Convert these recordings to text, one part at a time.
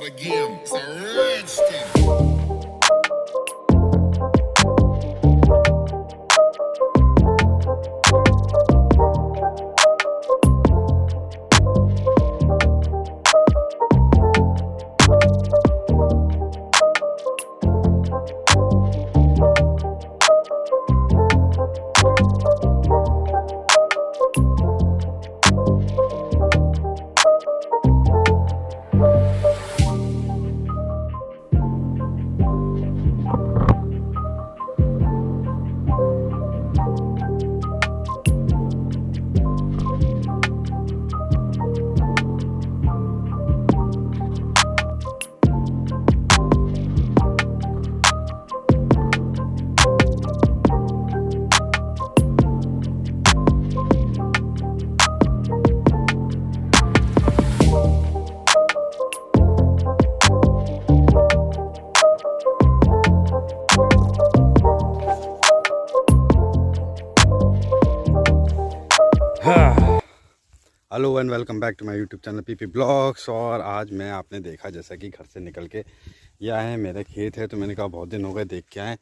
start again. It's a rich thing. Hello and welcome back to my YouTube channel PP blogs. और आज मैं आपने देखा जैसा कि घर से निकल के ये आए हैं, मेरा खेत है, तो मैंने कहा बहुत दिन हो गए देख के आएँ।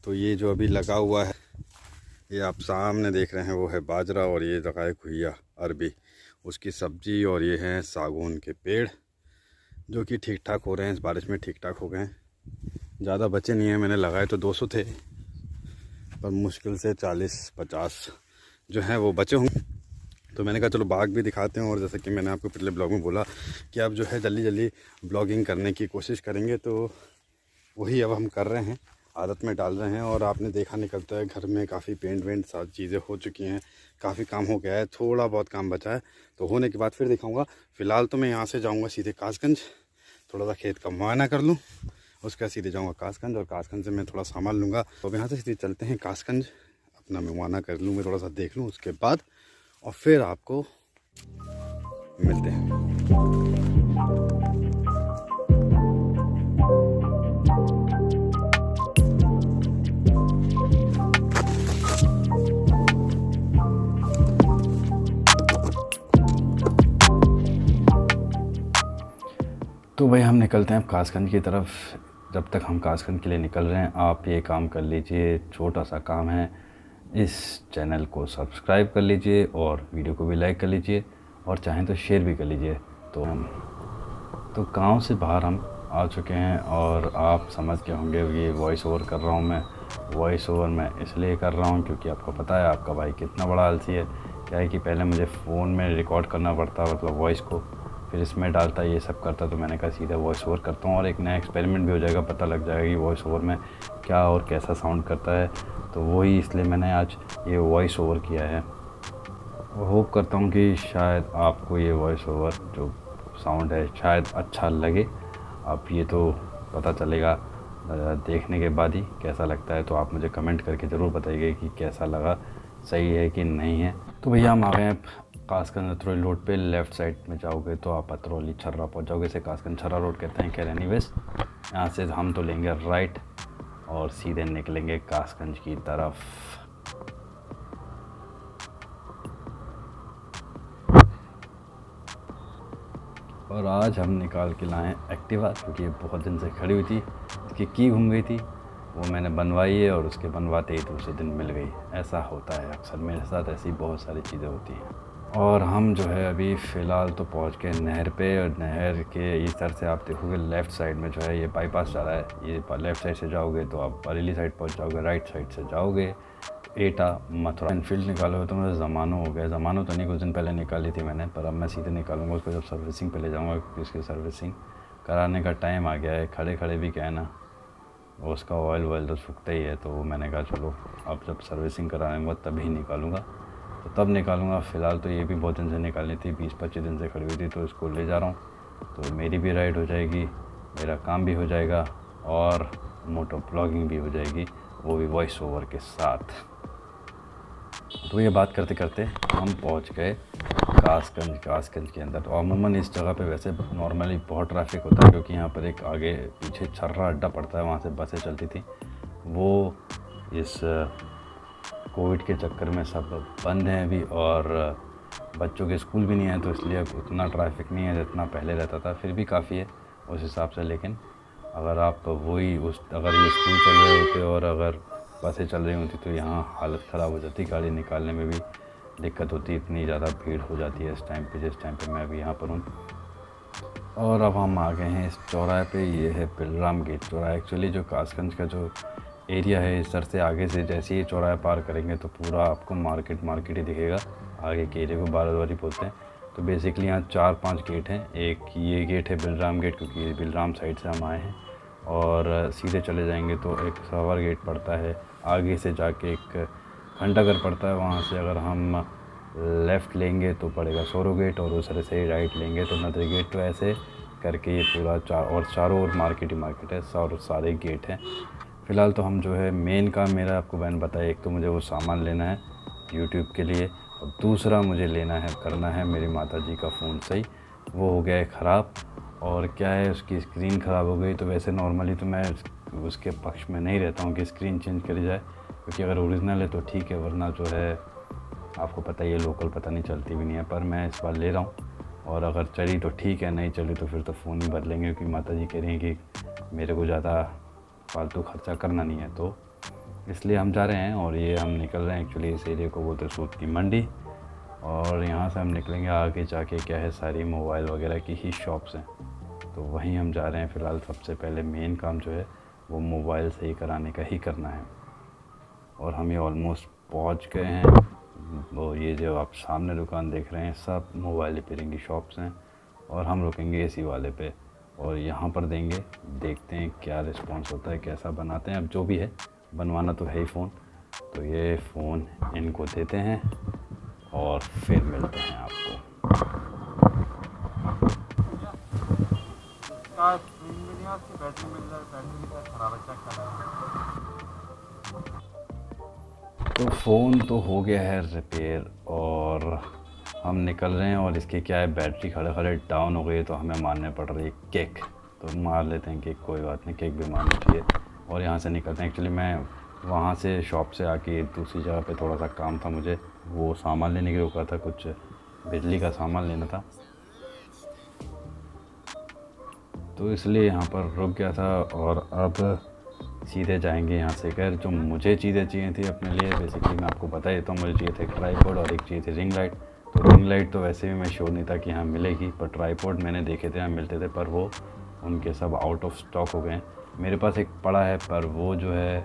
तो ये जो अभी लगा हुआ है, ये आप सामने देख रहे हैं, वो है बाजरा, और ये लगाए घुइया अरबी, उसकी सब्जी, और ये हैं सागौन के पेड़ जो कि ठीक ठाक हो रहे हैं, इस बारिश में ठीक ठाक हो गए हैं। ज़्यादा बचे नहीं हैं, मैंने लगाए तो 200 थे, पर मुश्किल से 40-50 जो हैं वो बचे होंगे। तो मैंने कहा चलो बाग भी दिखाते हैं। और जैसे कि मैंने आपको पिछले ब्लॉग में बोला कि अब जो है जल्दी जल्दी ब्लॉगिंग करने की कोशिश करेंगे, तो वही अब हम कर रहे हैं, आदत में डाल रहे हैं। और आपने देखा निकलता है घर में काफ़ी पेंट वेंट सारी चीज़ें हो चुकी हैं, काफ़ी काम हो गया है, थोड़ा बहुत काम बचा है, तो होने के बाद फिर दिखाऊँगा। फ़िलहाल तो मैं यहाँ से जाऊँगा सीधे कासगंज, थोड़ा सा खेत का मुआयना कर लूँ, उसके बाद सीधे जाऊँगा कासगंज, और कासगंज से मैं थोड़ा सामान लूँगा। तो अब यहाँ से सीधे चलते हैं कासगंज, अपना मुआयना कर लूँ, मैं थोड़ा सा देख लूँ, उसके बाद और फिर आपको मिलते हैं। तो भाई हम निकलते हैं अब कासगंज की तरफ। जब तक हम कासगंज के लिए निकल रहे हैं, आप ये काम कर लीजिए, छोटा सा काम है, इस चैनल को सब्सक्राइब कर लीजिए और वीडियो को भी लाइक कर लीजिए, और चाहें तो शेयर भी कर लीजिए। तो गांव से बाहर हम आ चुके हैं, और आप समझ गए होंगे ये वॉइस ओवर कर रहा हूं मैं। वॉइस ओवर मैं इसलिए कर रहा हूं क्योंकि आपको पता है आपका भाई कितना बड़ा आलसी है। क्या है कि पहले मुझे फ़ोन में रिकॉर्ड करना पड़ता, मतलब वॉइस को, फिर इसमें डालता, ये सब करता। तो मैंने कहा सीधा वॉइस ओवर करता हूँ, और एक नया एक्सपेरिमेंट भी हो जाएगा, पता लग जाएगा कि वॉइस ओवर में क्या और कैसा साउंड करता है। तो वही इसलिए मैंने आज ये वॉइस ओवर किया है। होप करता हूँ कि शायद आपको ये वॉइस ओवर जो साउंड है शायद अच्छा लगे। अब ये तो पता चलेगा देखने के बाद ही कैसा लगता है। तो आप मुझे कमेंट करके ज़रूर बताइए कि कैसा लगा, सही है कि नहीं है। तो भैया हम आ गए हैं कासगंज अतरौली रोड पे। लेफ़्ट साइड में जाओगे तो आप अतरौली छर्रा पहुँच जाओगे। इसे कासगंज छर्रा रोड कहते हैं, खैर एनीवेज। यहाँ से हम तो लेंगे राइट और सीधे निकलेंगे कासगंज की तरफ। और आज हम निकाल के लाए एक्टिवा, क्योंकि ये बहुत दिन से खड़ी हुई थी, इसकी की घूम गई थी, वो मैंने बनवाई है, और उसके बनवाते ही दूसरे दिन मिल गई। ऐसा होता है अक्सर मेरे साथ, ऐसी बहुत सारी चीज़ें होती हैं। और हम जो है अभी फ़िलहाल तो पहुंच गए नहर पे, और नहर के इस तरह से आप देखोगे लेफ़्ट साइड में जो है ये बाईपास जा रहा है। ये लेफ़्ट साइड से जाओगे तो आप बरेली साइड पहुंच जाओगे, राइट साइड से जाओगे एटा मथुरा। एनफील्ड निकालोगे तो मुझे ज़मानो हो गया, ज़मानो तो नहीं, कुछ दिन पहले निकाली थी मैंने, पर अब मैं सीधे निकालूंगा उसको जब सर्विसिंग पे ले जाऊँगा, क्योंकि उसकी सर्विसिंग कराने का टाइम आ गया है। खड़े खड़े भी क्या है ना, उसका ऑयल तो सूखता ही है। तो मैंने कहा चलो अब जब सर्विसिंग कराऊंगा तभी निकालूंगा, तो तब निकालूंगा। फ़िलहाल तो ये भी बहुत दिन से निकालनी थी, 20-25 दिन से खड़ी हुई थी, तो इसको ले जा रहा हूँ। तो मेरी भी राइड हो जाएगी, मेरा काम भी हो जाएगा, और मोटो ब्लॉगिंग भी हो जाएगी, वो भी वॉइस ओवर के साथ। तो ये बात करते करते हम पहुंच गए कासगंज के अंदर। तो अमूमन इस जगह पे वैसे नॉर्मली बहुत ट्रैफिक होता है, क्योंकि यहाँ पर एक आगे पीछे छर्रा अड्डा पड़ता है, वहाँ से बसें चलती थी। वो इस कोविड के चक्कर में सब बंद हैं अभी, और बच्चों के स्कूल भी नहीं है, तो इसलिए अब उतना ट्रैफिक नहीं है जितना पहले रहता था। फिर भी काफ़ी है, उस हिसाब से। लेकिन अगर आप वही अगर ये स्कूल चल रहे होते और अगर बसें चल रही होती तो यहाँ हालत ख़राब हो जाती, गाड़ी निकालने में भी दिक्कत होती, इतनी ज़्यादा भीड़ हो जाती है इस टाइम पे, जिस टाइम पे मैं अभी यहाँ पर हूँ। और अब हम आ गए हैं इस चौराहे पे, ये है बिलराम गेट चौराहा। एक्चुअली जो कासगंज का जो एरिया है, इस सर से आगे से जैसे ही चौराहा पार करेंगे तो पूरा आपको मार्केट ही दिखेगा। आगे के एरिया को बारादवारी बोलते हैं। तो बेसिकली यहाँ 4-5 गेट हैं। एक ये गेट है बिलराम गेट, क्योंकि ये बिलराम साइड से हम आए हैं। और सीधे चले जाएंगे तो एक सवर गेट पड़ता है, आगे से जाके एक घंटाघर पड़ता है, वहाँ से अगर हम लेफ़्ट लेंगे तो पड़ेगा सोरो गेट, और दूसरे से राइट लेंगे तो नदरी गेट। तो ऐसे करके ये पूरा चारों ओर मार्केट ही मार्केट है, सारे गेट हैं। फ़िलहाल तो हम जो है मेन काम मेरा आपको मैंने बताया, एक तो मुझे वो सामान लेना है यूट्यूब के लिए, और दूसरा मुझे करना है मेरी माताजी का फ़ोन सही, वो हो गया है ख़राब। और क्या है, उसकी स्क्रीन ख़राब हो गई। तो वैसे नॉर्मली तो मैं उसके पक्ष में नहीं रहता हूँ कि स्क्रीन चेंज करी जाए, क्योंकि अगर ओरिजिनल है तो ठीक है, वरना जो है आपको पता ही है लोकल पता नहीं चलती भी नहीं है। पर मैं इस बार ले रहा हूँ, और अगर चली तो ठीक है, नहीं चली तो फिर तो फ़ोन ही बदलेंगे, क्योंकि माताजी कह रही हैं कि मेरे को ज़्यादा फालतू खर्चा करना नहीं है। तो इसलिए हम जा रहे हैं, और ये हम निकल रहे हैं। एक्चुअली इस एरिया को बोलते हैं सूत की मंडी, और यहाँ से हम निकलेंगे आगे जाके क्या है, सारी मोबाइल वगैरह की ही शॉप्स हैं, तो वहीं हम जा रहे हैं। फ़िलहाल सबसे पहले मेन काम जो है वो मोबाइल सही कराने का ही करना है। और हम ये ऑलमोस्ट पहुँच गए हैं। वो ये जो आप सामने दुकान देख रहे हैं सब मोबाइल रिपेयरिंग की शॉप्स हैं, और हम रुकेंगे एसी वाले पे, और यहाँ पर देंगे, देखते हैं क्या रिस्पांस होता है, कैसा बनाते हैं। अब जो भी है बनवाना तो है ही फ़ोन, तो ये फ़ोन इनको देते हैं और फिर मिलते हैं आपको। तो फ़ोन तो हो गया है रिपेयर, और हम निकल रहे हैं। और इसकी क्या है, बैटरी खड़े खड़े डाउन हो गई है, तो हमें मारने पड़ रही है केक। तो मार लेते हैं केक, कोई बात नहीं, केक भी मारनी चाहिए। और यहाँ से निकलते हैं। एक्चुअली मैं वहाँ से शॉप से आके दूसरी जगह पे थोड़ा सा काम था मुझे, वो सामान लेने के लिए रुका था, कुछ बिजली का सामान लेना था, तो इसलिए यहाँ पर रुक गया था। और अब सीधे जाएंगे यहाँ से घर। जो मुझे चीज़ें चाहिए थी अपने लिए, बेसिकली मैं आपको बता देता हूँ, मुझे चाहिए था एक ट्राईपॉड और एक चाहिए थी रिंग लाइट। तो रिंग लाइट तो वैसे भी मैं श्योर नहीं था कि यहाँ मिलेगी, पर ट्राईपॉड मैंने देखे थे यहाँ मिलते थे, पर वो उनके सब आउट ऑफ स्टॉक हो गए हैं। मेरे पास एक पड़ा है, पर वो जो है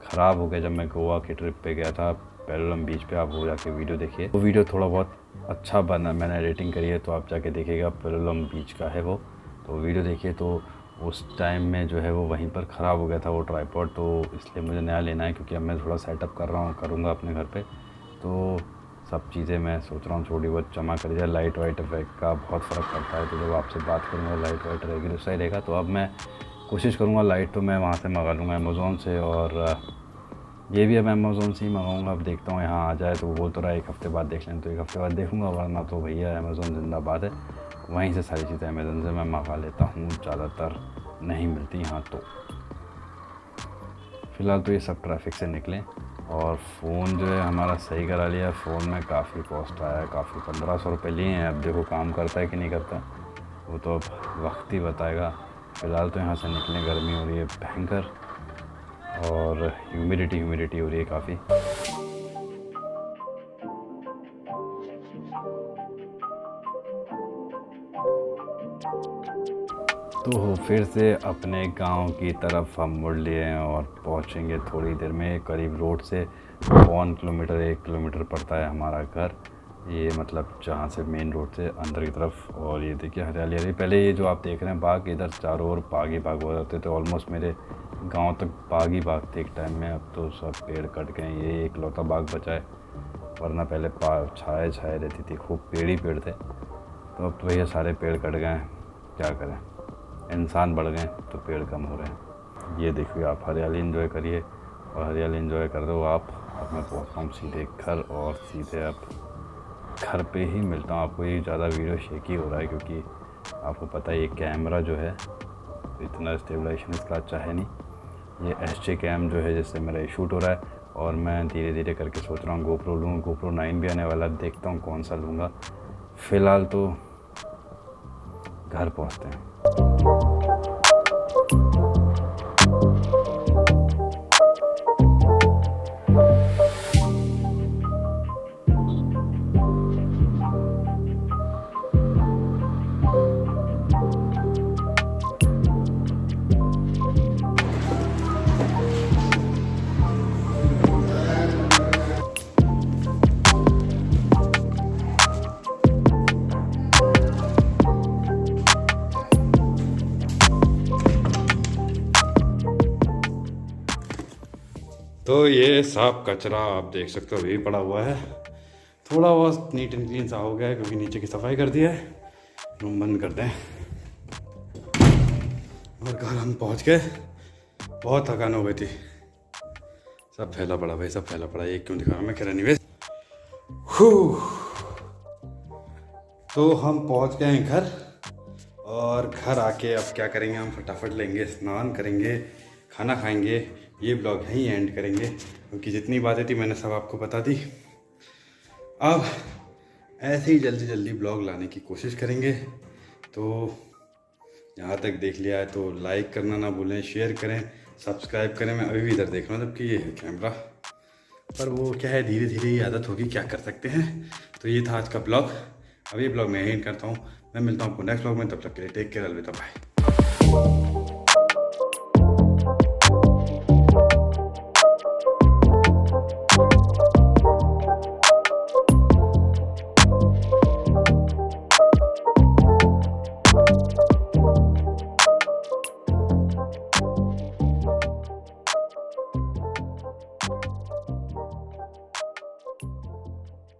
ख़राब हो गया जब मैं गोवा की ट्रिप पे गया था, पेलोलम बीच पे। आप वो जाके वीडियो देखिए, वो वीडियो थोड़ा बहुत अच्छा बना, मैंने एडिटिंग करी है, तो आप जाके देखिएगा, पेलोलम बीच का है वो, तो वीडियो देखिए। तो उस टाइम में जो है वो वहीं पर ख़राब हो गया था वो ट्राईपॉड, तो इसलिए मुझे नया लेना है, क्योंकि अब मैं थोड़ा सेटअप करूँगा अपने घर पे। तो सब चीज़ें मैं सोच रहा हूँ थोड़ी बहुत जमा कर जाए। लाइट वाइट इफेक्ट का बहुत फ़र्क पड़ता है, तो जब आपसे बात करूँगा लाइट वाइट रहेगी तो सही रहेगा। तो अब मैं कोशिश करूँगा लाइट तो मैं वहाँ से मंगा लूँगा अमेज़ोन से, और ये भी अब अमेज़ोन से ही मंगाऊँगा। अब देखता हूँ यहाँ आ जाए, तो वो तो रहा 1 हफ़्ते बाद देख लें, तो 1 हफ़्ते बाद देखूँगा, वरना तो भैया अमेज़ोन जिंदाबाद है। वहीं से सारी चीज़ें अमेज़ोन से मैं मंगा लेता हूँ, ज़्यादातर नहीं मिलती यहाँ। तो फ़िलहाल तो ये सब ट्रैफिक से निकलें, और फ़ोन जो है हमारा सही करा लिया। फ़ोन में काफ़ी कॉस्ट आया, काफ़ी 1500 रुपये लिए हैं। अब देखो काम करता है कि नहीं करता, वो तो अब वक्त ही बताएगा। फ़िलहाल तो यहाँ से निकलें, गर्मी हो रही है भयंकर, और ह्यूमिडिटी हो रही है काफ़ी। तो फिर से अपने गांव की तरफ हम मुड़ लिए हैं, और पहुंचेंगे थोड़ी देर में। करीब रोड से 1 किलोमीटर 1 किलोमीटर पड़ता है हमारा घर, ये मतलब जहां से मेन रोड से अंदर की तरफ। और ये देखिए हरियाली हरियाली। पहले ये जो आप देख रहे हैं बाग, इधर चारों ओर बाग ही बाग हो जाते थे, ऑलमोस्ट मेरे गांव तक बाग ही बाग थे एक टाइम में। अब तो सब पेड़ कट गए, ये एकलौता बाग बचा है, वरना पहले छाए छाए रहती थी, खूब पेड़ ही पेड़ थे। तो अब तो भैया सारे पेड़ कट गए हैं, क्या करें, इंसान बढ़ गए तो पेड़ कम हो रहे हैं। ये देखिए, आप हरियाली एंजॉय करिए, और हरियाली एंजॉय कर दो आप। अब मैं पहुँचता हूँ सीधे घर, और सीधे अब घर पे ही मिलता हूँ आपको। ये ज़्यादा वीडियो शेकी हो रहा है, क्योंकि आपको पता है ये कैमरा जो है इतना स्टेबलाइजेशन इसका अच्छा है नहीं। ये SJ कैम जो है जिससे मेरा शूट हो रहा है, और मैं धीरे धीरे करके सोच रहा हूँ GoPro लूँ। GoPro 9 भी आने वाला, देखता हूँ कौन सा लूँगा। फ़िलहाल तो घर पहुँचते हैं। तो ये साफ कचरा आप देख सकते हो अभी पड़ा हुआ है, थोड़ा बहुत नीट एंड क्लीन सा हो गया है क्योंकि नीचे की सफाई कर दिया है। रूम बंद कर दें और घर हम पहुंच गए। बहुत थकान हो गई थी, सब फैला पड़ा भाई, सब फैला पड़ा। एक क्यों दिखा रहा हूँ मैं, खैर एनीवेज। तो हम पहुंच गए हैं घर, और घर आके अब क्या करेंगे, हम फटाफट लेंगे, स्नान करेंगे, खाना खाएंगे, ये ब्लॉग यहीं एंड करेंगे क्योंकि जितनी बातें थी मैंने सब आपको बता दी। अब ऐसे ही जल्दी जल्दी ब्लॉग लाने की कोशिश करेंगे। तो यहाँ तक देख लिया है तो लाइक करना ना भूलें, शेयर करें, सब्सक्राइब करें। मैं अभी भी इधर देख रहा हूँ जबकि ये है कैमरा, पर वो क्या है, धीरे धीरे ही आदत होगी, क्या कर सकते हैं। तो ये था आज का ब्लॉग। अब ये ब्लॉग मैं यहीं करता हूँ, मैं मिलता हूँ आपको नेक्स्ट ब्लॉग में, तब तक के लिए टेक केयर, अलविदा, बाय।